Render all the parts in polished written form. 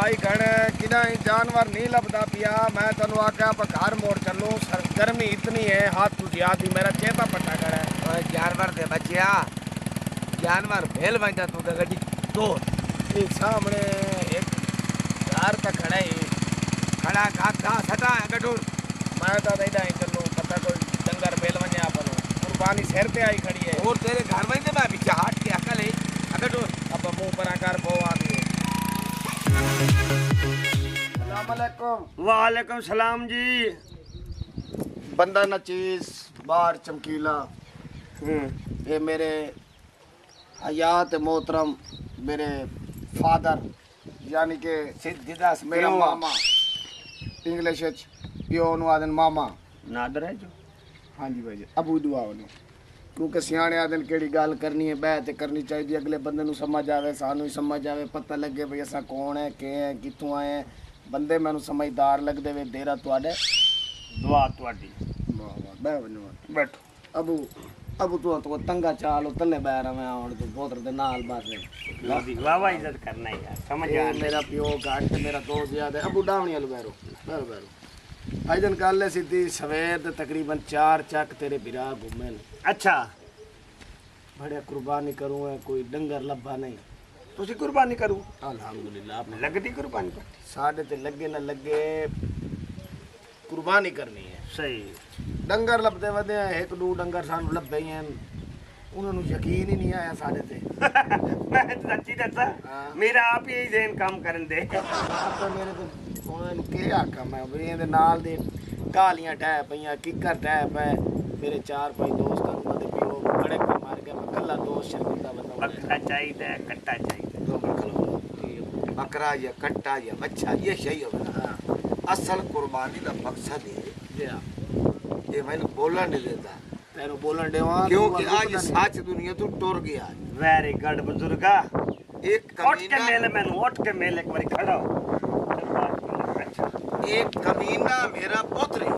भाई घण किना जानवर नहीं लभदा पिया। मैं तेन आख्या आप घर मोड़ चलूं, गर्मी इतनी है हाथ टूट याद मेरा चेता पट्टा खड़ा है। जानवर दे बच्चिया जानवर भेल बंदा तू तो गड्डी तो सामने एक घर तक खड़ा ही खड़ा का सटा है गठूर। मैं तो नहीं डाई चलूं पता कोई डंगर बेल वने आपन कुर्बानी सिर पे आई खड़ी है। और तेरे घर में मैं पीछे हाट के अकल है गठूर। अब मुंह पर आकर बो आ गई। अस्सलाम वालेकुम। वालेकुम सलाम जी। बंदा नचीज बार चमकीला ये मेरे हयात मोहतरम मेरे फादर यानी के सिद्धिदास मेरा मामा इंग्लिश पियो आदन मामा नादर है जो। हाँ जी भाई जी अबू दुआ क्योंकि सियाने आदन केड़ी गल करनी है बह ते करनी चाहिए। अगले बंदे नू समझ आवे सानू ही समझ आवे पता लगे भाई असा कौन है के है कितों आए हैं। बंदे मैनू समझदार लगदे वे देरा तुहाडे दुआ तुहाडी। वाह वाह बह बनो बैठो। अबू अबू तू तंगा चाल तन्ने बह रहा मैं और तू पोतर दे नाल बस वाह इज्जत करना है यार समझ आ मेरा प्यो घट मेरा दोस्त ज्यादा है। अबू डावनी वाल बैरो बैरो बैरो भाईजन गल है सीधी सवेर दे तकरीबन 4 चक तेरे बिरा घूमे अच्छा बड़े कुर्बानी करूँ है कोई डंगर लब्बा नहीं। तुसी कुर्बानी करूं अल्हम्दुलिल्लाह आपने लगदी कुर्बानी कर साढ़े ते लगे ना लगे कुर्बानी करनी है। सही डंगर लभदे वदे हैं एक दो डंगर सानू लभे ही हैं उन्होंने यकीन ही नहीं आया साढ़े ते। मैं सच्ची दसा हाँ। मेरा आप ही जेन काम करन दे आप तो मेरे तो उन्होंने के आखा मैं भी इहदे नाल दे कालियां टह पईयां किकर टह पे मेरे 4-5 दोस्त उन्होंने पियो बड़े पे मार के मैं कल्ला दोस्त शर्मिंदा बंदा बकरा चाहिए कट्टा चाहिए दो खलो बकरा या कट्टा या बच्चा ये सही हो हां असल कुर्बानी का मकसद है जी ये मैंने बोलना नहीं देता तेरे बोलन देवा क्योंकि आज सच दुनिया तो टुर गया। वेरी गुड बुजुर्गा एक उठ के कमीना मेले मैंने उठ के मेले एक बारी खड़ा हो। अच्छा एक कमीना मेरा पुत्र है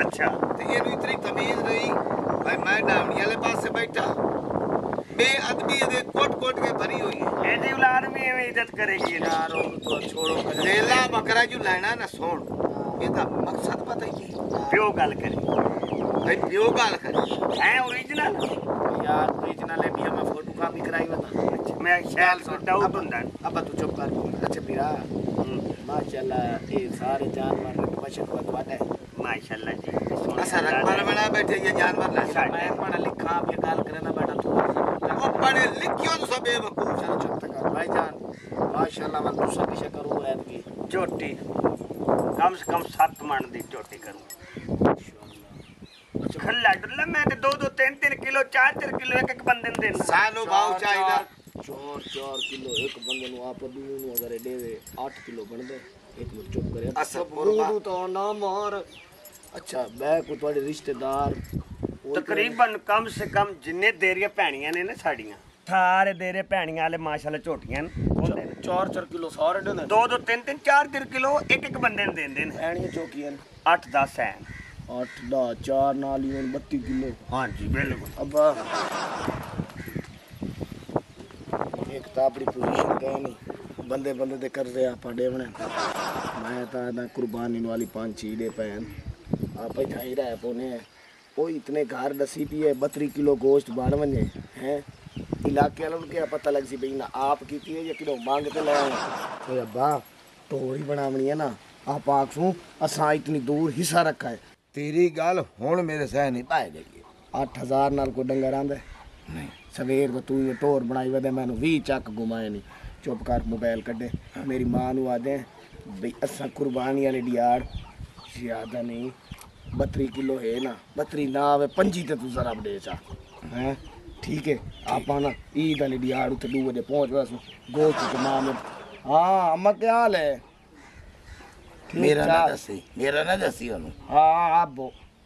अच्छा तो ये इतनी तमीज रही भाई मैं डावनी वाले पास से बैठा बेअदबी दे कोट कोट के भरी हुई है। एदी औलाद में एवं इज्जत करेगी यार तो छोड़ो लेला बकरा जो लेना ना सोन ਇਹਦਾ मकसद पता ही है प्यो गल करे भाई प्यो गाल करे है ओरिजिनल यार ओरिजिनल है भी मैं फोटो कॉपी कराई बता मैं शायद को डाउट हुंदा अब तू चुप कर। अच्छा पीरा माशाल्लाह ये सारे जानवर बचत वाटे माशाल्लाह जी ऐसा रखवाला बना बैठे ये जानवर ना मैं पढ़ा लिखा अब ये गाल करे ना बेटा तू वो पढ़े लिखियो तो सब बेवकूफ चल चुप कर भाईजान माशाल्लाह मैं दूसरा विषय करूँ ऐत की चोटी कम से कम 7 मन दी चोटी करूं खल्ला डुल्ला मैं ते 2-2 3-3 किलो 4-4 किलो एक बंदे ने देना सानो भाव चाहिए 4 किलो एक बंदे नु आप दू नु अगर देवे 8 किलो बन दे एक मिनट चुप करे अच्छा बोलबा तो ना मार। अच्छा मैं को तुम्हारे रिश्तेदार तकरीबन कम से कम जिन्ने देरिया भैणियां ने ना साड़ियां सारे देरे भैणियां वाले माशाल्लाह झोटियां होंदे ने 4 किलो सारे दे 2-2 3-3 4-4 किलो एक बंदे ने देंदे ने ऐणियां चौकियां 8-10 हैं 8 दा 4 नाल ही 32 किलो। हां जी बिल्कुल अब्बा एक तो अपनी पोजीशन कह नहीं बंदे बंदे दे कर दे आप देवने मैं तो ना कुर्बानी वाली 5 चीड़े पैन आप ही खाई रहा पोने ओ इतने घर दसी पी है 32 किलो गोश्त बाढ़ वने हैं इलाके वालों को क्या पता लग सी भाई ना आप की है या किलो मांग के ले तो अब्बा टोरी बनावनी है ना आप आखूं असा इतनी दूर हिस्सा रखा है तेरी गाल हुन मेरे सह नहीं पाए गई 8000 नाल को डंगर आंदा नहीं सवेर तो तू ये टोर बनाई वदे मैनू 20 चक घुमाए नहीं चुप कर मोबाइल कड्डे मेरी मां नू आदे भाई असा कुर्बानी वाले डियाड़ ज्यादा नहीं 32 किलो है ना 32 ना आवे 25 ते तू जरा दे चा हैं ठीक है आप ना ईद वाली डियाड़ उते 2 बजे पहुंच बस गोश्त के मां में। हाँ अम्मा क्या हाल है मेरा ना दसी ओनू हाँ अब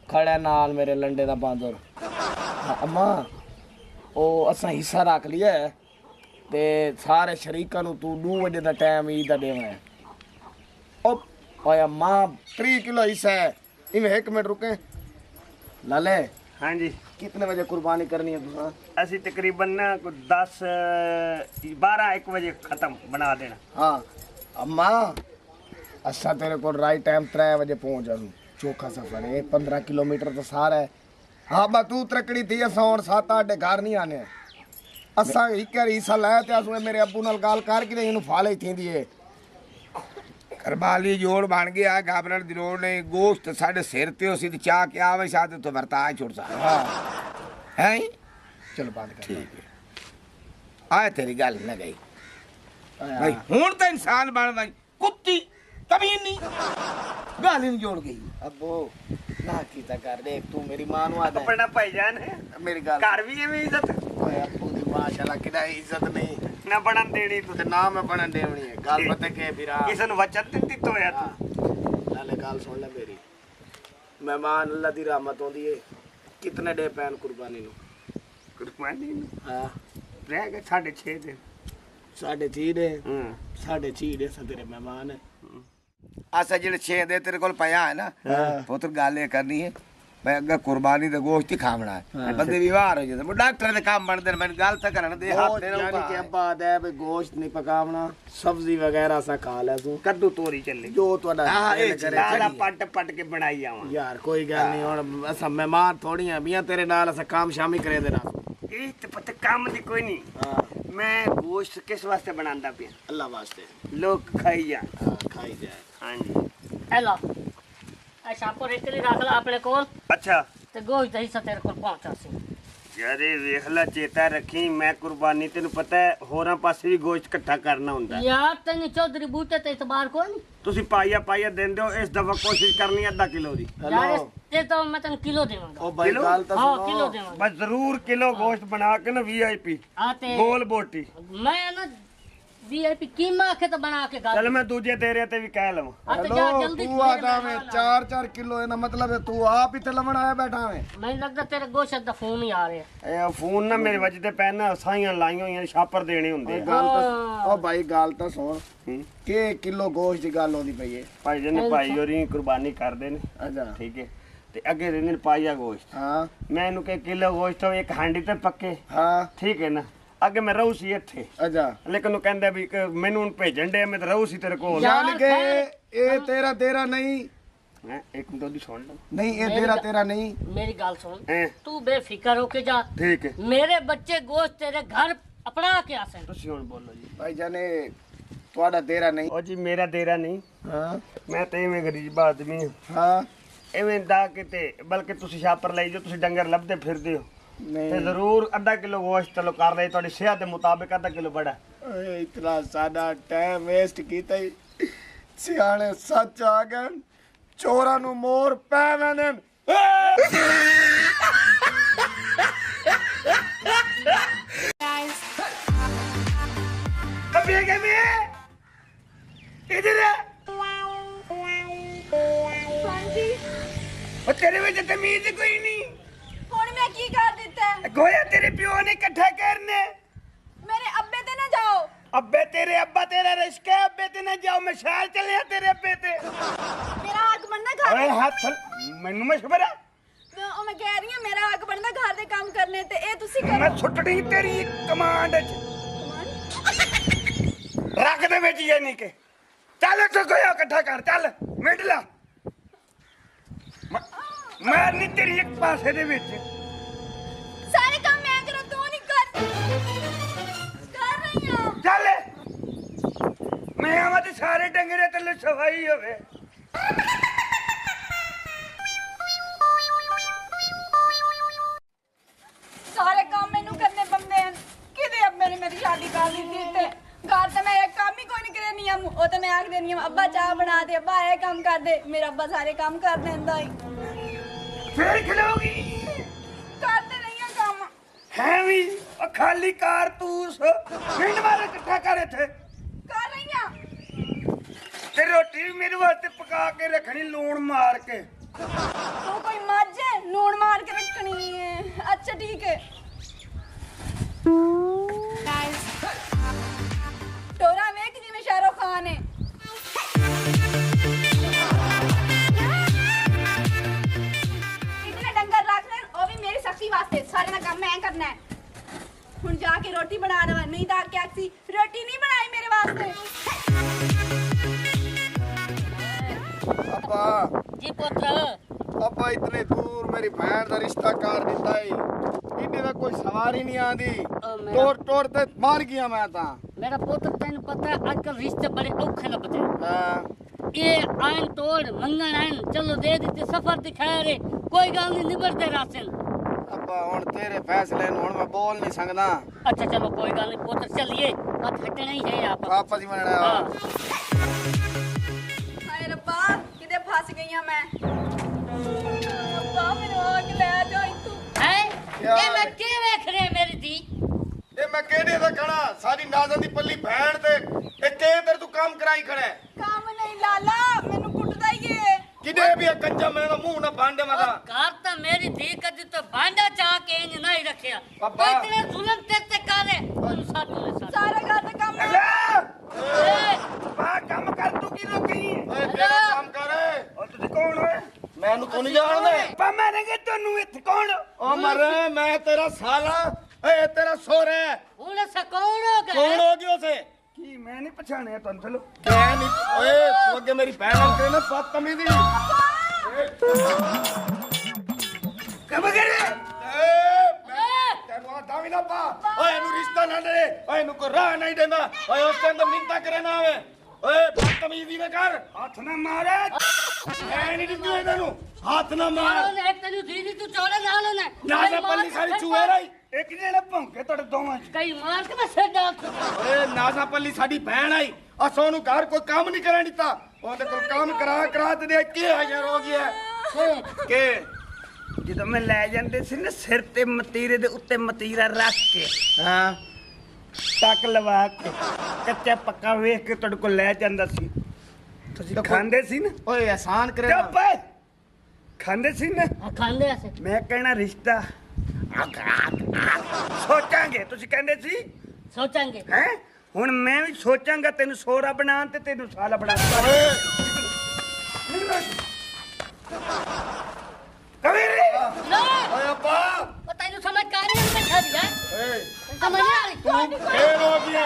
खड़े नाल मेरे लंडे दा बांदर। हाँ, अम्मा ओ असा हिस्सा रख लिया है ते सारे शरीकां नू तू 2 बजे दा टाइम ईद दा देना है। ओ ओए अम्मा 3 किलो हिस्सा है इवें 1 मिनट रुके लाले। हाँ जी कितने बजे कुर्बानी करनी है तुसा? असी तकरीबन ना 10-12-1 बजे खत्म बना देना। हाँ अम्मा अच्छा तेरे को राइट टाइम 3 बजे पहुंच जाऊं चौखा सफर है 15 किलोमीटर तो सारा है हाँ बा तू तरकड़ी थी असा हुण 7-8 घर नहीं आने असा एक हिस्सा लाया ते असुए मेरे अब्बू नाल गाल करके इनु फाले थींदी है करबाली जोड़ बन गया घबराने की लोड़ नहीं गोश्त साढ़े सिर ते हो सी चाह के आवे शायद तो बर्ताज छोड़ सा हाँ है चलो बात कर ठीक है आए तेरी गल न गई आया। भाई हुण तो इंसान बन गई कुत्ती कभी नहीं गल ही जोड़ गई अब्बो ना कीता कर देख तू मेरी मां नु आदा अपना भाईजान है मेरी गल घर भी एवं इज्जत ओए अब्बू दी माशाल्लाह किदा इज्जत नहीं ना बनन देनी तू ते नाम है बनन देवनी है गल पता के फिर किसी ने वचन दित्ती तो है तू नाले गल सुन ले मेरी मेहमान अल्लाह दी रहमत होंदी है कितने डे पैन कुर्बानी नु कुर्बानी हां रह गए 6.5 दिन 6.5 डे हां 6.5 डे से तेरे मेहमान है असा जेड़े 6 दे तेरे कोल पया है ना पुत्र गल ये करनी है भाई अगर कुर्बानी दा गोश्त ही खावना है बंदे बीमार हो जाते डॉक्टर दे काम बनदे मैंने गल तो करन दे हाथ गोश्त देना यानी कि अब्बा दे भाई गोश्त नहीं पकावना सब्जी वगैरह सा खा ले तू कद्दू तोरी चले जो तुहाडा हाँ, दिल ये करे सारा करिए। पट पट के बनाई आवां यार कोई गल नहीं हुण असा मेहमान थोड़ी हैं मियां तेरे नाल असा काम शामी करे देना ਇਹ ਤੇ ਪਤਾ ਕੰਮ ਦੀ ਕੋਈ ਨਹੀਂ हां ਮੈਂ ਗੋਸ਼ਤ ਕਿਸ ਵਾਸਤੇ ਬਣਾਉਂਦਾ ਪਿਆ अल्लाह वास्ते ਲੋਕ ਖਾਈ ਜਾਣ हां खाई जाए ਹਾਂਜੀ हेलो ऐसा आपको रेत के लिए रख ला अपने कोल ਅੱਛਾ ते गोश्त दही सा तेरे कोल पहुंचा सी ਯਾਰੇ ਵੇਖ ਲੈ ਚੇਤਾ ਰੱਖੀ ਮੈਂ ਕੁਰਬਾਨੀ ਤੈਨੂੰ ਪਤਾ ਹੈ ਹੋਰਾਂ ਪਾਸੇ ਵੀ ਗੋਸ਼ਤ ਇਕੱਠਾ ਕਰਨਾ ਹੁੰਦਾ ਹੈ। यार तेन चौधरी बूटे ते इतबार कोई नहीं ਤੁਸੀਂ ਪਾਈਆ ਦਿੰਦੇ ਹੋ ਇਸ ਦਫਾ ਕੋਸ਼ਿਸ਼ ਕਰਨੀ ਅੱਧਾ ਕਿਲੋ ਦੀ यार हेलो ये तो मैं तेन किलो देवांगा ओ भाई किलो? गल तो हाँ सुनो किलो देवांगा ਬਸ ਜ਼ਰੂਰ ਕਿਲੋ ਗੋਸ਼ਤ ਬਣਾ ਕੇ ਨਾ VIP आते ਗੋਲ ਬੋਟੀ मैं ना वीआईपी कीमा आखे तो बना के गा ਚੱਲ ਮੈਂ ਦੂਜੇ ਤੇਰੇ ਤੇ ਵੀ ਕਹਿ ਲਵਾਂ आते जा हेलो जल्दी तू आदा में 4-4 किलो है ना मतलब है तू आप ही लमन आया बैठा है मैं लगता तेरे गोश्त दा फोन ही आ रहे ਇਹ ਫੋਨ ਨਾ ਮੇਰੇ ਵੱਜਦੇ ਪੈਣ ਨਾ ਸਾਈਆਂ ਲਾਈਆਂ ਹੋਈਆਂ ਛਾਪਰ ਦੇਣੇ ਹੁੰਦੇ ਆ। गल तो ओ भाई गल तो सुन ਹੂੰ। के किलो गोश्त की गल होती पई है ਭਾਈ ਜੀ ਨੇ ਭਾਈ ਹੋਰੀ ਕੁਰਬਾਨੀ ਕਰਦੇ ਨੇ अच्छा ਠੀਕ ਹੈ ਤੇ ਅੱਗੇ ਦੇ ਦਿਨ ਪਾਈਆ ਗੋਸ਼ਤ हाँ ਮੈਂ ਇਹਨੂੰ ਕਿ ਕਿਲੋ ਗੋਸ਼ਤ ਇੱਕ ਹਾਂਡੀ ਤੇ ਪੱਕੇ हाँ ਠੀਕ ਹੈ ਨਾ ਅੱਗੇ ਮੈਂ ਰਹੂ ਸੀ ਇੱਥੇ अच्छा ਲੇਕਿਨ ਉਹ ਕਹਿੰਦਾ ਵੀ ਕਿ ਮੈਨੂੰ ਹੁਣ ਭੇਜਣ ਦੇ ਮੈਂ ਤਾਂ ਰਹੂ ਸੀ ਤੇਰੇ ਕੋਲ यार, यानी के खैर- ये तेरा नहीं ਹੈਂ, ਇੱਕ ਮਿੰਟ ਉਹਦੀ ਸੁਣ ਲਓ नहीं ये मेरी तेरा नहीं मेरी गाल सुन ਹੈਂ, तू बेफिक्र होके जा ਠੀਕ ਹੈ मेरे बच्चे गोश्त तेरे घर अपना के आसे ਤੁਸੀਂ ਹੁਣ ਬੋਲੋ ਜੀ भाई जाने ਤੁਹਾਡਾ तेरा नहीं ਉਹ ਜੀ ਮੇਰਾ ਦੇਰਾ ਨਹੀਂ हाँ ਮੈਂ ਤੇ ਐਵੇਂ ਗਰੀਬ ਆਦਮੀ ਹਾਂ हाँ ਐਵੇਂ ਦਾ ਕਿਤੇ ਬਲਕਿ ਤੁਸੀਂ ਛਾਪਰ ਲਈ ਜੋ ਤੁਸੀਂ ਡੰਗਰ ਲੱਭਦੇ ਫਿਰਦੇ ਹੋ ਤੇ नहीं ਜ਼ਰੂਰ ਅੱਧਾ ਕਿਲੋ ਗੋਸ਼ਤ ਚਲੋ ਕਰ ਲਈ ਤੁਹਾਡੀ ਸਿਹਤ ਦੇ ਮੁਤਾਬਿਕ ਅੱਧਾ ਕਿਲੋ ਬੜਾ ओए, इतना सादा टाइम वेस्ट कीता ही सियाने सच आ गए चोरा नु मोर पैवें कभी कभी इधर ਉਹ ਤੇਰੇ ਵਿੱਚ ਤਮੀਜ਼ ਕੋਈ ਨਹੀਂ ਹੁਣ ਮੈਂ ਕੀ ਕਰ ਦਿੱਤਾ ਹੈ? ਗੋਇਆ ਤੇਰੇ ਪਿਓ ਨੇ ਇਕੱਠਾ ਕਰਨੇ ਮੇਰੇ ਅੱਬੇ ਤੇ ਨਾ ਜਾਓ ਅੱਬੇ ਤੇਰੇ ਅੱਬਾ ਤੇਰਾ ਰਿਸ਼ਕਾ ਅੱਬੇ ਤੇ ਨਾ ਜਾਓ ਮੈਂ ਸ਼ਹਿਰ ਚੱਲਿਆ ਤੇਰੇ ਅੱਬੇ ਤੇ ਮੇਰਾ ਹੱਕ ਬਣਦਾ ਘਰ ਓਏ ਹੱਥ ਮੈਨੂੰ ਮਸ਼ਵਰਾ ਉਹ ਮੈਂ ਕਹਿ ਰਹੀ ਹਾਂ ਮੇਰਾ ਹੱਕ ਬਣਦਾ ਘਰ ਦੇ ਕੰਮ ਕਰਨੇ ਤੇ ਇਹ ਤੁਸੀਂ ਕਰੋ ਮੈਂ ਛੁੱਟਣੀ ਤੇਰੀ ਕਮਾਂਡ ਚ ਰੱਖ ਦੇ ਵਿੱਚ ਇਹ ਨਹੀਂ ਕਿ ਚੱਲ ਤੋ ਗੋਇਆ ਇਕੱਠਾ ਕਰ ਚੱਲ ਮਿੰਟ ਲਾ ਮੈਂ ਨਹੀਂ ਤੇਰੀ ਇੱਕ ਪਾਸੇ ਦੇ ਵਿੱਚ ਸਾਰੇ ਕੰਮ ਮੈਂ ਕਰਾਂ ਤੂੰ ਨਹੀਂ ਕਰ ਰਹੀ ਹਾਂ ਚੱਲ ਮੈਂ ਆਵਾਂ ਤੇ ਸਾਰੇ ਡੰਗਰੇ ਤੇ ਸਫਾਈ ਹੋਵੇ ਸਾਰੇ ਕੰਮ ਮੈਨੂੰ ਕਰਨੇ ਪੈਂਦੇ ਹਨ ਕਿਤੇ ਅੱਬੇ ਨੇ ਮੇਰੀ ਸ਼ਾਦੀ ਕਰ ਦਿੱਤੀ ਤੇ ਘਰ ਤੇ ਮੈਂ ਇੱਕ ਕੰਮ ਹੀ ਕੋਈ ਨਹੀਂ ਕਰਨੀ ਆ ਉਹ ਤੇ ਮੈਂ ਆਖ ਦੇਣੀ ਆ ਅੱਬਾ ਚਾਹ ਬਣਾ ਦੇ ਅੱਬਾ ਇਹ ਕੰਮ ਕਰ ਦੇ ਮੇਰਾ ਅੱਬਾ ਸਾਰੇ ਕੰਮ ਕਰ ਦਿੰਦਾ ਹੀ ਫੇਰ ਖਲੋਗੀ ਕਰਦੇ ਨਹੀਂ ਆ ਕੰਮ ਹੈ ਵੀ ਉਹ ਖਾਲੀ ਕਾਰਤੂਸ ਮਿੰਟ ਮਾਰੇ ਇਕੱਠਾ ਕਰ ਇੱਥੇ ਕਰ ਰਹੀ ਆ ਤੇ ਰੋਟੀ ਵੀ ਮੇਰੇ ਵਾਸਤੇ ਪਕਾ ਕੇ ਰੱਖਣੀ ਲੂਣ ਮਾਰ ਕੇ ਤੂੰ ਕੋਈ ਮੱਝ ਹੈ ਨੂਣ ਮਾਰ ਕੇ ਰੱਖਣੀ ਹੈ ਅੱਛਾ ਠੀਕ ਹੈ ਟੋਰਾ ਵੇਖ ਜਿਵੇਂ ਸ਼ਾਹਰੁਖ ਖਾਨ ਹੈ ਇਤਨੇ ਡੰਗਰ ਰੱਖ ਲੈਣ ਉਹ ਵੀ ਮੇਰੀ ਸਖਤੀ ਵਾਸਤੇ ਸਾਰੇ ਦਾ ਕੰਮ ਮੈਂ ਕਰਨਾ ਹੈ ਹੁਣ ਜਾ ਕੇ ਰੋਟੀ ਬਣਾ ਦੇਵਾਂ ਨਹੀਂ ਤਾਂ ਆਖਿਆ ਸੀ ਰੋਟੀ ਨਹੀਂ ਬਣਾਈ ਮੇਰੇ ਵਾਸਤੇ अब्बा जी पुत्र अब्बा इतने दूर मेरी बहन का रिश्ता कर दिता है इन्हें तो कोई सवारी नहीं आती मेरा- टोर टोर ते मार गया मैं ता मेरा पुत्र तेन पता है आजकल रिश्ते बड़े औखे लभदे हाँ। ये आन तोड़ मंगन आन चलो दे देते सफर दिखाया रे कोई गल नहीं निबड़ते राशन अब्बा हुन तेरे फैसले न हुन मैं बोल नहीं सकदा अच्छा चलो कोई गल नहीं पुत्र चलिए मत हटना ही है आप वापस ही बनना हाँ। ਹਾਏ ਰੱਬਾ ਕਿਤੇ ਫਸ ਗਈ ਆ ਮੈਂ ਰੱਬਾ ਮੈਨੂੰ ਆ ਕੇ ਲੈ ਜਾ ਇੱਥੋਂ है क्या ये मैं है? के देख रहे मेरी दी ਇਹ ਮੈਂ ਕਿਹੜੇ ਦਾ ਕਹਣਾ ਸਾਡੀ ਨਾਜ਼ਾਂ ਦੀ ਪੱਲੀ ਭੈਣ ਤੇ ਇਹ ਕੇ ਤੇਰੇ ਤੂੰ ਕੰਮ ਕਰਾਈ ਖੜਾ ਹੈ ਕੰਮ ਨਹੀਂ ਲਾਲਾ ਮੈਨੂੰ ਕੁੱਟਦਾ ਹੀ ਏ ਕਿਡੇ ਵੀ ਇਹ ਕੰਜਾ ਮੇਰਾ ਮੂੰਹ ਨਾ ਭਾਂਡੇ ਮਗਾ कार तो मेरी दी कदी तो भांडा चाह के इंज नहीं रखिया पापा। इतने जुल्म तेरे करे उन साथ ਸਾਰਾ ਘਰ ਦਾ ਕੰਮ ਬਾ ਕੰਮ ਕਰ ਤੂੰ ਕੀ ਰੋਕੀ ਓਏ ਤੇਰਾ ਕੰਮ ਕਰ ਓ ਤੁਸੀਂ ਕੌਣ ਓਏ ਮੈਨੂੰ ਤੂੰ ਨਹੀਂ ਜਾਣਦਾ ਪਾ ਮਾਰਾਂਗੇ ਤੈਨੂੰ ਇੱਥੇ ਕੌਣ ਓ ਮਰ ਮੈਂ ਤੇਰਾ ਸਾਲਾ ਏ ਤੇਰਾ ਸੋਹਰਾ ਹੈ। उन से कौन हो गए ਕੌਣ ਹੋ ਗਿਆ ਉਸੇ ਕੀ ਮੈਂ ਨਹੀਂ ਪਛਾਣਿਆ ਤੁਹਾਨੂੰ ਚਲੋ ਕਹਿ ਨਹੀਂ ਓਏ ਤੂੰ ਅੱਗੇ ਮੇਰੀ ਭੈਣ ਨੂੰ ਕਹਿ ਨਾ ਪਤਮੀ ਦੀ ਕੰਮ ਕਰੇ ਤੈਨੂੰ ਆਦਾ ਵੀ ਨਾ ਪਾ ਓਏ ਇਹਨੂੰ ਰਿਸ਼ਤਾ ਨਾ ਦੇ ਓਏ ਇਹਨੂੰ ਕੋਈ ਰਾਹ ਨਹੀਂ ਦਿੰਦਾ ਓਏ ਉਸ ਟਾਈਮ ਤਾਂ ਮਿੰਤਾ ਕਰੇ ਨਾ ਆਵੇ ਓਏ ਬਦਤਮੀਜ਼ੀ ਨਾ ਕਰ ਹੱਥ ਨਾ ਮਾਰੇ ਮੈਂ ਨਹੀਂ ਦਿੱਤੀ ਇਹਨਾਂ ਨੂੰ ਹੱਥ ਨਾ ਮਾਰ ने एक तेरी दीदी तू चौड़ा ना लो ने ਨਾ ਤਾਂ ਪੱਲੀ ਸਾਰੀ ਚੂਹੇ ਰਹੀ ਇੱਕ ਜਿਹੜਾ ਭੌਂਕੇ ਤੁਹਾਡੇ ਦੋਵਾਂ ਚ कई मार के मैं सिर डाल ਓਏ ਨਾਜ਼ਾ ਪੱਲੀ ਸਾਡੀ ਭੈਣ ਆਈ ਅਸੋਂ ਨੂੰ ਘਰ ਕੋਈ ਕੰਮ ਨਹੀਂ ਕਰਨ ਦਿੱਤਾ ਉਹਦੇ ਕੋਲ ਕੰਮ ਕਰਾ ਤੇ ਦੇ ਕੀ ਹਾਜ਼ਰ ਹੋ ਗਿਆ ਕਿ ਜਦੋਂ ਮੈਂ ਲੈ ਜਾਂਦੇ ਸੀ ਨਾ ਸਿਰ ਤੇ ਮਤੀਰੇ ਦੇ ਉੱਤੇ ਮਤੀਰਾ ਰੱਖ ਕੇ ਹਾਂ ਟੱਕ ਲਵਾ ਕੇ ਕੱਚਾ ਪੱਕਾ ਵੇਖ ਕੇ ਤੁਹਾਡੇ ਕੋਲ ਲੈ ਜਾਂਦਾ ਸੀ ਤੁਸੀਂ ਤਾਂ ਖਾਂਦੇ ਸੀ ਨਾ ਓਏ ਆਸਾਨ ਕਰੇ ਚੁੱਪ ਖਾਂਦੇ ਸੀ ਨਾ खांदे ऐसे ਮੈਂ ਕਹਿਣਾ ਰਿਸ਼ਤਾ ਸੋਚਾਂਗੇ ਤੁਸੀਂ ਕਹਿੰਦੇ ਸੀ सोचेंगे ਹੈ ਹੁਣ ਮੈਂ ਵੀ ਸੋਚਾਂਗਾ ਤੈਨੂੰ ਸੋਹਰਾ ਬਣਾਉਣ ਤੇ ਤੈਨੂੰ ਸਾਲਾ ਬਣਾਉਣ ਕਵੇਰੇ नहीं ਓਏ ਅੱਪਾ वो तेनु समझ का नहीं बैठा दिया ਓਏ समझ नहीं आ रही ਤੂੰ ਫੇਰ ਹੋ ਗਿਆ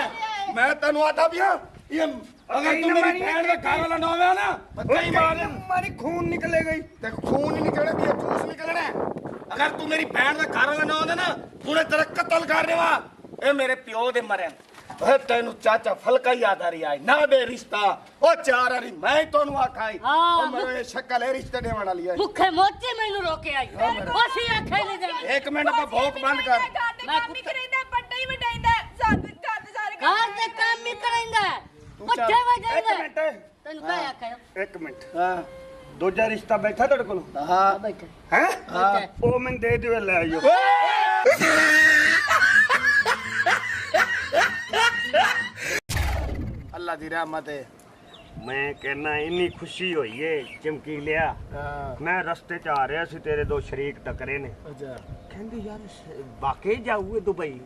ਮੈਂ ਤੈਨੂੰ ਆਦਾ ਪਿਆ ਇਹ ਅਗਰ ਤੂੰ ਮੇਰੀ ਭੈਣ ਦਾ ਘਰ ਵਾਲਾ ਨਾ ਹੋਵੇ ਨਾ ਕਈ ਮਾਰ ਮਾਰੀ ਖੂਨ ਨਿਕਲੇ ਗਈ ਤੇ ਖੂਨ ਹੀ ਨਿਕਲਣਾ ਵੀ ਇਹ ਜੂਸ ਨਿਕਲਣਾ ਹੈ। ਅਗਰ ਤੂੰ ਮੇਰੀ ਭੈਣ ਦਾ ਘਰ ਵਾਲਾ ਨਾ ਹੋਵੇ ਨਾ ਤੂੰ ਤੇਰਾ ਕਤਲ ਕਰ ਦੇਵਾ ਇਹ ਮੇਰੇ ਪਿਓ ਦੇ ਮਰਿਆ ਓਏ ਤੈਨੂੰ ਚਾਚਾ ਫਲਕਾ ਯਾਦ ਆ ਰਹੀ ਆਈ ਨਾ ਦੇ ਰਿਸ਼ਤਾ ਉਹ ਚਾਰ ਵਾਰੀ ਮੈਂ ਤੁਹਾਨੂੰ ਆਖਾਈ ਹਾਂ। ਉਹ ਮੇਰੇ ਸ਼ਕਲ ਹੈ ਰਿਸ਼ਤੇ ਦੇਣ ਵਾਲੀ ਹੈ मुखे मोचे मैनू रोके आई बस ये आखे नहीं देना ਇੱਕ ਮਿੰਟ ਆਪਾਂ ਭੌਂਕ ਬੰਦ ਕਰ ਘਰ ਦੇ ਕੰਮ ਹੀ ਕਰੀਦਾ ਪੱਟਾ ਹੀ ਵਟਾਈਦਾ ਸਾਡੇ ਘਰ ਦੇ ਸਾਰੇ घर से काम भी करेंगे पट्टे ਇੱਕ बजाएंगे ਮਿੰਟ तेनु क्या आखे ਇੱਕ ਮਿੰਟ ਹਾਂ ਦੂਜਾ ਰਿਸ਼ਤਾ ਬੈਠਾ ਤੁਹਾਡੇ ਕੋਲ ਹਾਂ बैठे ਹੈ बैठे ਉਹ ਮੈਨੂੰ ਦੇ ਦਿਓ ਲੈ ਆਇਓ ਅੱਲਾ ਦੀ ਰਹਿਮਤ ਹੈ ਮੈਂ ਕਹਿੰਨਾ ਇੰਨੀ ਖੁਸ਼ੀ ਹੋਈ ਏ ਚਮਕੀ ਲਿਆ ਹਾਂ ਮੈਂ ਰਸਤੇ 'ਚ ਆ ਰਿਹਾ ਸੀ ਤੇਰੇ ਦੋ ਸ਼ਰੀਕ ਟਕਰੇ ਨੇ ਅੱਛਾ ਕਹਿੰਦੇ ਯਾਰ ਵਾਕਈ ਜਾਊਗੇ ਦੁਬਈ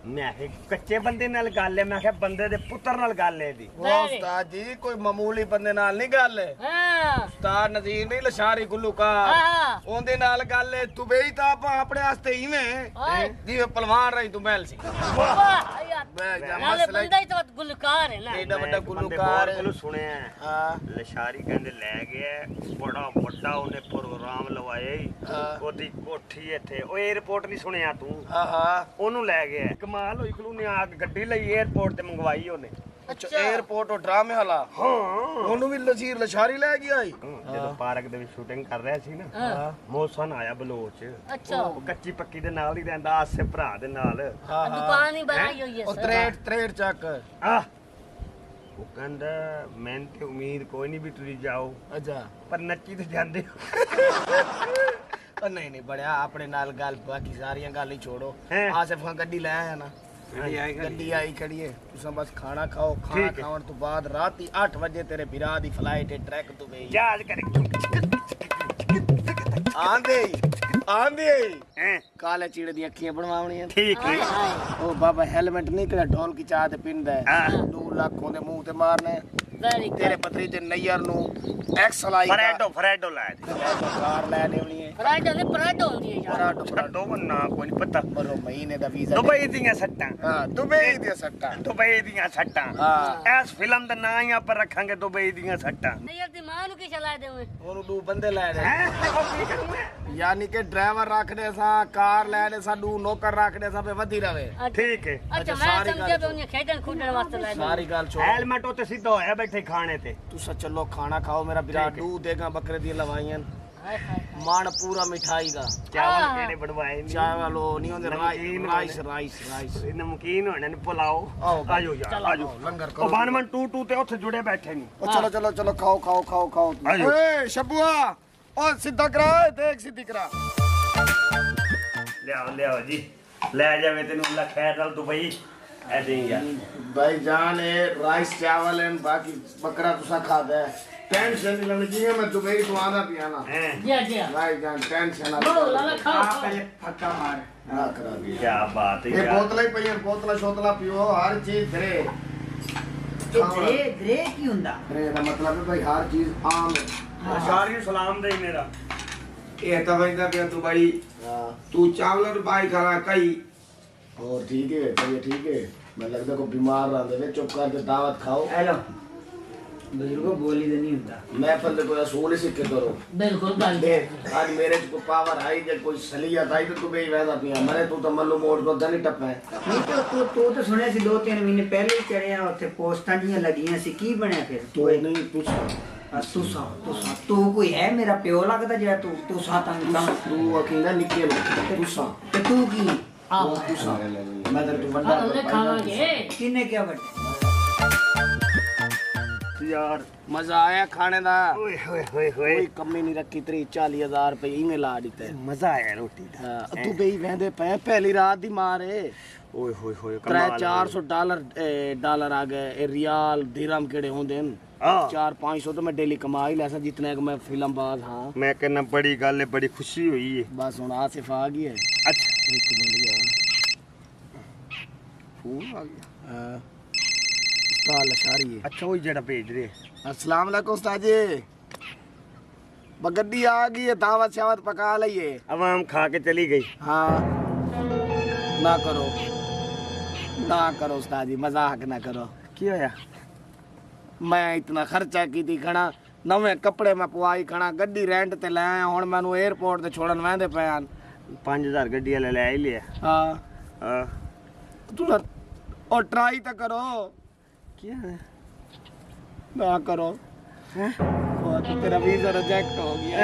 ਮੈਂ ਕਿਹਾ ਕੱਚੇ ਬੰਦੇ ਨਾਲ ਗੱਲ ਹੈ ਮੈਂ ਕਿਹਾ ਬੰਦੇ ਦੇ ਪੁੱਤਰ ਨਾਲ ਗੱਲ ਹੈ ਦੀ ਉਹ ਉਸਤਾਦ ਜੀ ਕੋਈ ਮਾਮੂਲੀ ਬੰਦੇ ਨਾਲ ਨਹੀਂ ਗੱਲ ਹੈ हाँ ਉਸਤਾਦ ਨਜ਼ੀਰ ਨਹੀਂ ਲਸ਼ਾਰੀ ਗੁੱਲੂਕਾਰ हाँ ਉਹਦੇ ਨਾਲ ਗੱਲ ਹੈ ਦੁਬਈ ਤਾਂ ਆਪਾਂ ਆਪਣੇ ਵਾਸਤੇ ਇਵੇਂ ਓਏ। ਜਿਵੇਂ ਪਹਿਲਵਾਨ ਰਹੀ ਤੂੰ ਮਹਿਲ ਸੀ वाह यार ਮੈਂ ਜਾਂ नाले ਮਸਲਾ बंदा ही तो गुलकार है ना ਏਡਾ ਵੱਡਾ ਬੰਦੇ ਗੁੱਲੂਕਾਰ ਬਹੁਤ ਕੋਲੋਂ ਸੁਣਿਆ ਹਾਂ ਲਸ਼ਾਰੀ ਕਹਿੰਦੇ ਲੈ ਗਿਆ ਬੜਾ ਵੱਡਾ ਉਹਨੇ ਪ੍ਰੋਗਰਾਮ ਲਵਾਇਆ ਈ। ਹਾਂ। ਉਹਦੀ ਕੋਠੀ ਇੱਥੇ ਉਹ 에어ਪੋਰਟ ਨਹੀਂ ਸੁਣਿਆ ਤੂੰ ਆਹਾ ਉਹਨੂੰ ਲੈ ਗਿਆ ਕਮਾਲ ਹੋਈ ਖਲੂ ਨੇ ਆ ਕੇ ਗੱਡੀ ਲਈ 에어ਪੋਰਟ ਤੇ ਮੰਗਵਾਈ ਉਹਨੇ ਅੱਛਾ 에어ਪੋਰਟ ਉਹ ਡਰਾਮੇ ਵਾਲਾ ਹਾਂ ਉਹਨੂੰ ਵੀ ਨਜ਼ੀਰ ਲਸ਼ਾਰੀ ਲੈ ਗਿਆ ਈ ਜਦੋਂ ਪਾਰਕ ਦੇ ਵਿੱਚ ਸ਼ੂਟਿੰਗ ਕਰ ਰਿਹਾ ਸੀ ਨਾ ਮੌਸਮ ਆਇਆ ਬਲੋਚ अच्छा ਉਹ ਕੱਚੀ ਪੱਕੀ ਦੇ ਨਾਲ ਹੀ ਰਹਿੰਦਾ ਆਸੇ ਭਰਾ ਦੇ ਨਾਲ ਹਾਂ दुकान ही बनाई हुई है ਉਹ सर। ਤਰੇੜ ਤਰੇੜ ਚੱਕ ਆ ਉਹ ਕਹਿੰਦਾ ਮੈਂ ਤੇ ਉਮੀਦ ਕੋਈ ਨਹੀਂ ਵੀ ਤੁਸੀਂ ਜਾਓ ਅੱਛਾ ਪਰ ਨੱਚੀ ਤੇ ਜਾਂਦੇ ਉਹ ਨਹੀਂ ਨਹੀਂ ਬੜਿਆ ਆਪਣੇ ਨਾਲ ਗੱਲ ਬਾਕੀ ਸਾਰੀਆਂ ਗੱਲ ਹੀ ਛੋੜੋ ਹੈਂ? ਆਸਿਫ ਖਾਨ ਗੱਡੀ ਲੈ ਆਇਆ ਨਾ ਗੱਡੀ ਆਈ ਖੜੀ ਹੈ ਤੁਸੀਂ ਬਸ ਖਾਣਾ ਖਾਓ ਖਾਣਾ ਠੀਕ ਹੈ। ਖਾਣ ਤੋਂ ਬਾਅਦ ਰਾਤੀ 8 ਵਜੇ ਤੇਰੇ ਵਿਰਾ ਦੀ ਫਲਾਈਟ ਹੈ ਟਰੈਕ ਤੋਂ ਗਈ ਜਹਾਜ਼ ਕਰੇ ਆਂਦੇ ਹੈਂ ਕਾਲੇ ਚੀੜੇ ਦੀਆਂ ਅੱਖੀਆਂ ਬਣਵਾਉਣੀਆਂ ਠੀਕ ਹੈ हाय हाय ਉਹ ਬਾਬਾ ਹੈਲਮਟ ਨਹੀਂ ਕਿਹੜਾ ਢੋਲ ਕੀ ਚਾਹ ਤੇ ਪਿੰਦਾ ਹੈ ਹਾਂ। 2 ਲੱਖ ਉਹਦੇ ਮੂੰਹ ਤੇ ਮਾਰਨੇ Very good. ਤੇਰੇ ਭਤੀਜੇ ਨਈਰ ਨੂੰ ਐਕਸਲਾਈ ਫਰੈਡੋ ਲੈ ਦੇ ਕਾਰ ਲੈ ਦੇਣੀ ਹੈ ਪਰਾਡੋ ਨੇ ਪਰਾਡੋ ਹੁੰਦੀ ਹੈ ਯਾਰ ਛੱਡੋ ਬੰਨਾ ਕੋਈ ਨਹੀਂ ਪਤਾ ਮਰੋ ਮਹੀਨੇ ਦਾ ਵੀਜ਼ਾ ਦੁਬਈ ਦੀਆਂ ਸੱਟਾਂ ਹਾਂ ਦੁਬਈ ਦੀਆਂ ਸੱਟਾਂ ਦੁਬਈ ਦੀਆਂ ਸੱਟਾਂ ਹਾਂ। ਇਸ ਫਿਲਮ ਦਾ ਨਾਂ ਹੀ ਆਪਾਂ ਰੱਖਾਂਗੇ ਦੁਬਈ ਦੀਆਂ ਸੱਟਾਂ ਨਹੀਂ ਯਾਰ ਦੀ ਮਾਂ ਨੂੰ ਕੀ ਚਲਾ ਦੇਵੇਂ ਉਹਨੂੰ ਦੋ ਬੰਦੇ ਲੈ ਦੇ ਹੈ ਉਹ ਕੀ ਕਰੂੰਗੇ ਯਾਨੀ ਕਿ ਡਰਾਈਵਰ ਰੱਖਦੇ ਸਾਂ ਕਾਰ ਲੈ ਦੇ ਸਾਂ ਦੋ ਨੌਕਰ ਰੱਖਦੇ ਸਾਂ ਫੇ ਵਧੀ ਰਵੇ ਠੀਕ ਹੈ ਅੱਛਾ ਅੱਛਾ, ਮੈਂ ਸਾਰੀ ਸਮਝਿਆ ਗੱਲ ਵੀ ਉਹਨੇ ਖੇਡਣ ਖੁੱਡਣ ਵਾਸਤੇ ਲੈ ਦੇ ਸਾਰੀ ਗੱਲ ਛੋੜ ਹੈਲਮਟ ਉੱਤੇ ਸਿੱਧਾ ਹੋਇਆ ਬੈਠੇ ਖਾਣੇ ਤੇ ਤੁਸੀਂ ਚਲੋ ਖਾਣਾ ਖਾਓ ਮੇਰਾ ਵੀਰਾ ਠੀਕ ਹੈ। ਦੂ ਦੇਗਾ ਬੱਕਰੇ ਦੀਆਂ ਲਵਾਈਆਂ ਹਾਏ ਹਾਏ ਮਨ ਪੂਰਾ ਮਿਠਾਈ ਦਾ ਚਾਵਲ ਹਾਂ। ਕਿਹੜੇ ਬਣਵਾਏ ਨੇ ਚਾਵਲ ਉਹ ਨਹੀਂ ਹੁੰਦੇ ਨਮਕੀਨ ਰਾਈਸ ਹੋਣੇ। ਰਾਈਸ ਨਮਕੀਨ ਹੋਣੇ ਨੇ ਪੁਲਾਓ ਆਓ, ਆਜੋ ਯਾਰ ਚਲੋ, ਆਜੋ ਲੰਗਰ ਉਹ ਕਰੋ 1122 ਤੇ ਉੱਥੇ ਜੁੜੇ ਬੈਠੇ ਨੇ ਉਹ ਚਲੋ ਖਾਓ ਆਜੋ। ਓਏ ਸ਼ਬੂਆ ਉਹ ਸਿੱਧਾ ਕਰਾ ਦੇਖ ਸਿੱਧੀ ਕਰਾ ਲਿਆਓ ਜੀ ਲੈ ਜਾਵੇ ਤੈਨੂੰ ਅੱਲਾ ਖੈਰ ਨਾਲ ਦੁਬਈ ਐਸੇ ਹੀ ਯਾਰ भाई जान है राइस चावल है बाकी बकरा तुसा खाता है टेंशन नहीं लगनी चाहिए मैं दुबई तो आना पियाना हैं जी जी भाई जान टेंशन बोलो लाला खाओ फक्का मार हाँ करा दिया क्या बात है ये यार बोतलें ही पई बोतला शोतला पियो हर चीज धरे दरे की हुंदा धरे का मतलब है भाई हर चीज आम है अशारी सलाम दे मेरा ਇਹ ਤਾਂ ਵੈਂਦਾ ਪਿਆ ਦੁਬਈ हाँ ਤੂੰ ਚਾਵਲ ਰੁਪਾਈ ਖਾਣਾ ਕਈ और ठीक है चलिए ठीक है मैं लगता को बीमार रहा दे चुप करके दावत खाओ हेलो बुजुर्गो बोली तो नहीं हुंदा मैं पहले कोई असूल ही सीख के करो बिल्कुल गल देख आज मेरे को पावर आई जब कोई सलीयत आई तो तू भी वैसा पिया मरे तू तो मल्लू मोड़ को नहीं टपा है नहीं तो तू तो सुने सी 2-3 महीने पहले ही चढ़िया उत्थे पोस्टां जियां लगियां सी की बनया फिर तो नहीं पूछ तू कोई है मेरा प्यो लगदा जेड़ा तू सातां तू अकेला निकल तू सा ते तू की आओ तू सा मैं तेरे को हाँ तो खावांगे किन्ने क्या बट यार मजा आया खाने दा ओए होए होए होए कोई कमी नहीं रखी 40,000 रुपए इवें ला दिते मजा आया रोटी दा तू बेई वहदे पे पहली रात दी मार है ओए होए होए 300-400 डॉलर आ गए ए रियाल दिरहम केड़े होंदे न हां 400-500 तो मैं डेली कमा ही लैसा जितने कि मैं फिल्म बाज हाँ मैं कहना बड़ी गल है बड़ी खुशी हुई है बस हुन आसिफ आ गई है अच्छा एक बढ़िया फोन आ गया हाँ उस्ताद लशारी है अच्छा वही जड़ा भेज रहे अस्सलाम वालेकुम उस्ताद जी बगड्डी आ गई है दावत शावत पका लइए अवाम खा के चली गई हाँ ना करो उस्ताद जी मजाक ना करो की होया मैं इतना खर्चा की थी खड़ा नवे कपड़े मैं पवाई खड़ा गड्डी रेंट ते ले आया हुन मैनू एयरपोर्ट ते छोड़न वहदे पे आन 5000 गड्डी वाले ले ही लिया हाँ हां तू ना और ट्राई तो करो क्या है ना करो हैं तो तेरा वीजा रिजेक्ट हो गया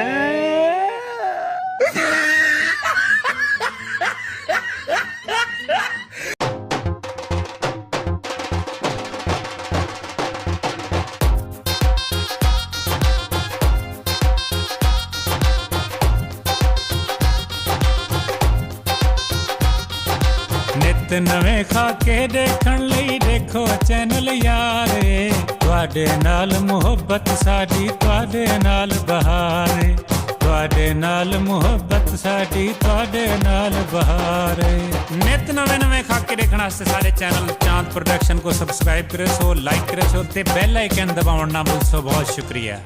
ਨਿਤ ਨਵੇਂ ਖਾ ਕੇ ਦੇਖਣ ਲਈ ਦੇਖੋ ਚੈਨਲ ਯਾਰੇ ਤੁਹਾਡੇ ਨਾਲ ਮੁਹੱਬਤ ਸਾਡੀ ਤੁਹਾਡੇ ਨਾਲ ਬਹਾਰੇ ਤੁਹਾਡੇ ਨਾਲ ਮੁਹੱਬਤ ਸਾਡੀ ਤੁਹਾਡੇ ਨਾਲ ਬਹਾਰੇ ਨਿਤ ਨਵੇਂ ਖਾ ਕੇ ਦੇਖਣ ਵਾਸਤੇ ਸਾਡੇ ਚੈਨਲ ਚਾਂਦ ਪ੍ਰੋਡਕਸ਼ਨ ਕੋ ਸਬਸਕ੍ਰਾਈਬ ਕਰੇ ਸੋ ਲਾਈਕ ਕਰੇ ਸੋ ਤੇ ਬੈਲ ਆਈਕਨ ਦਬਾਉਣ ਨਾ ਭੁੱਲੋ ਬਹੁਤ ਸ਼ੁਕਰੀਆ